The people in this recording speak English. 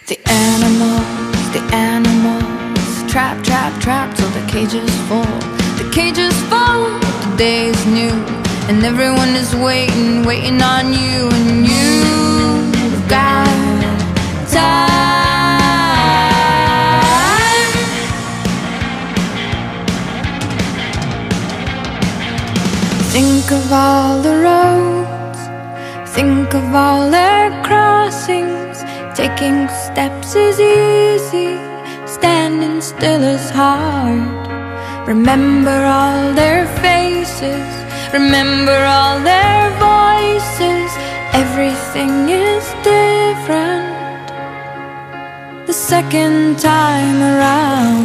The animals, trap, trap, trap till the cages full. The cages full, the day is new, and everyone is waiting, waiting on you. And you've got time. Think of all the roads, think of all their crossings. Taking steps is easy, standing still is hard. Remember all their faces, remember all their voices. Everything is different the second time around.